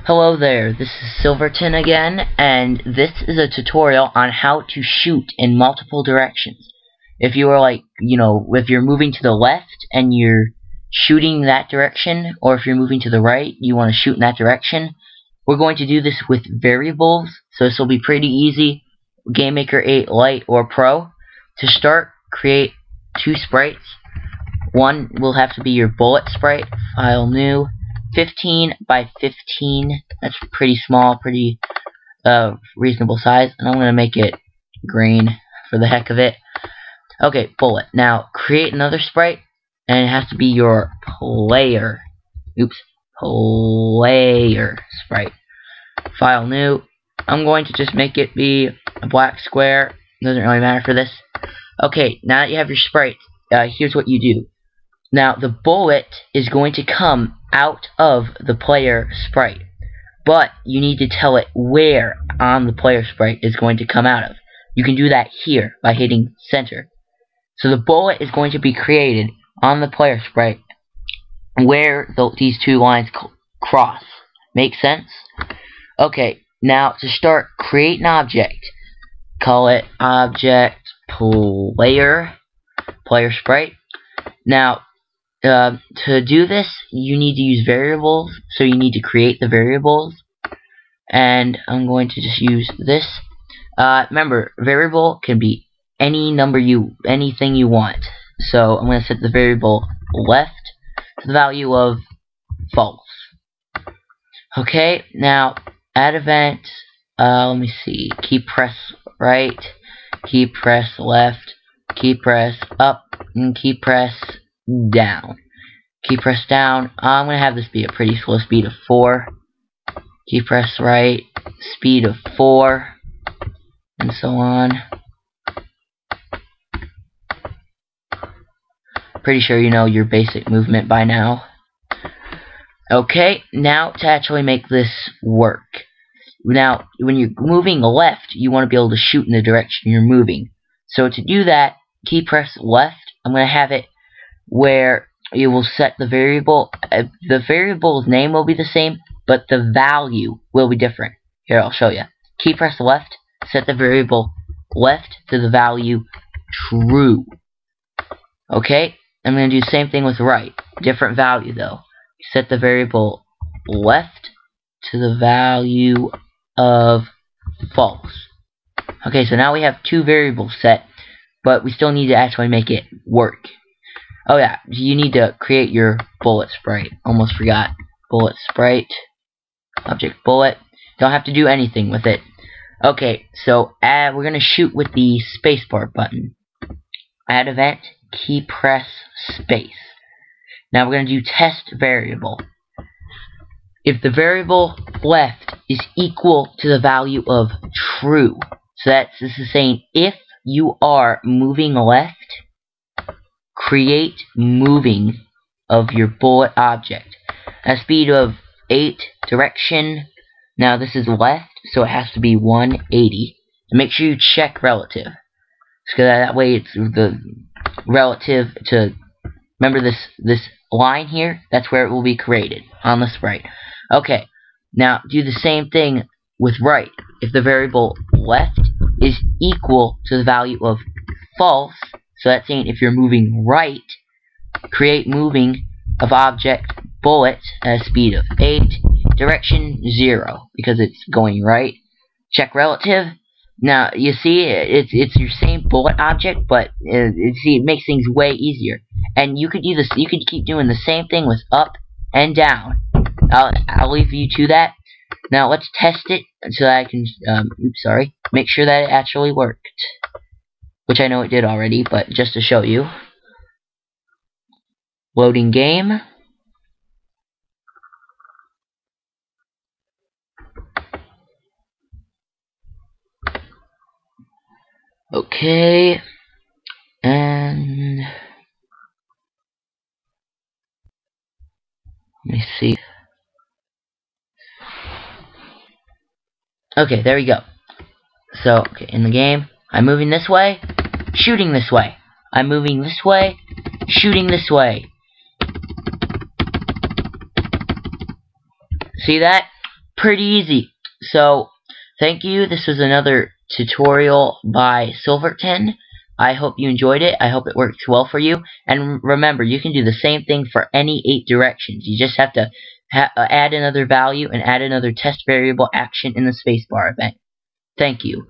Hello there, this is Silverton again, and this is a tutorial on how to shoot in multiple directions. If you are if you're moving to the left and you're shooting that direction, or if you're moving to the right, you want to shoot in that direction, we're going to do this with variables, so this will be pretty easy. GameMaker 8 Lite or Pro. To start, create two sprites. One will have to be your bullet sprite, file new, 15 by 15, that's pretty small, pretty reasonable size, and I'm going to make it green for the heck of it. Okay, bullet. Now, create another sprite, and it has to be your player sprite. File new. I'm going to just make it be a black square, doesn't really matter for this. Okay, now that you have your sprite, here's what you do. Now, the bullet is going to come out of the player sprite, but you need to tell it where on the player sprite it's going to come out of. You can do that here by hitting center. So the bullet is going to be created on the player sprite where these two lines cross. Make sense? Okay, now to start, create an object. Call it object player sprite. Now, to do this, you need to use variables, so you need to create the variables, and I'm going to just use this. Remember, variable can be anything you want. So I'm going to set the variable left to the value of false. Okay, now add event. Let me see. Key press right, key press left, key press up, and key press down. Key press down. I'm going to have this be a pretty slow speed of 4. Key press right, speed of 4, and so on. Pretty sure you know your basic movement by now. Okay, now to actually make this work. Now, when you're moving left, you want to be able to shoot in the direction you're moving. So to do that, key press left. I'm going to have it where you will set the variable. The variable's name will be the same, but the value will be different. Here, I'll show you. Key press left, set the variable left to the value true. Okay, I'm going to do the same thing with right. Different value though. Set the variable left to the value of false. Okay, so now we have two variables set, but we still need to actually make it work. Oh yeah, you need to create your bullet sprite. Almost forgot. Bullet sprite. Object bullet. Don't have to do anything with it. Okay, so we're going to shoot with the spacebar button. Add event, key press space. Now we're going to do test variable. If the variable left is equal to the value of true, so this is saying if you are moving left, create moving of your bullet object. A speed of 8, direction. Now this is left, so it has to be 180. And make sure you check relative, so that way it's the relative to. Remember this line here. That's where it will be created on the sprite. Okay. Now do the same thing with right. If the variable left is equal to the value of false. So that's saying if you're moving right, create moving of object bullet at a speed of 8, direction 0, because it's going right. Check relative. Now you see it's your same bullet object, but it makes things way easier. And you could do this. You could keep doing the same thing with up and down. I'll leave you to that. Now let's test it so that I can make sure that it actually worked. Which I know it did already, but just to show you. Loading game. Okay. And let me see. Okay, there we go. So, okay, in the game, I'm moving this way, shooting this way. I'm moving this way, shooting this way. See that? pretty easy. So, thank you. This was another tutorial by Silverton. I hope you enjoyed it. I hope it worked well for you. And remember, you can do the same thing for any 8 directions. You just have to add another value and add another test variable action in the spacebar event. Thank you.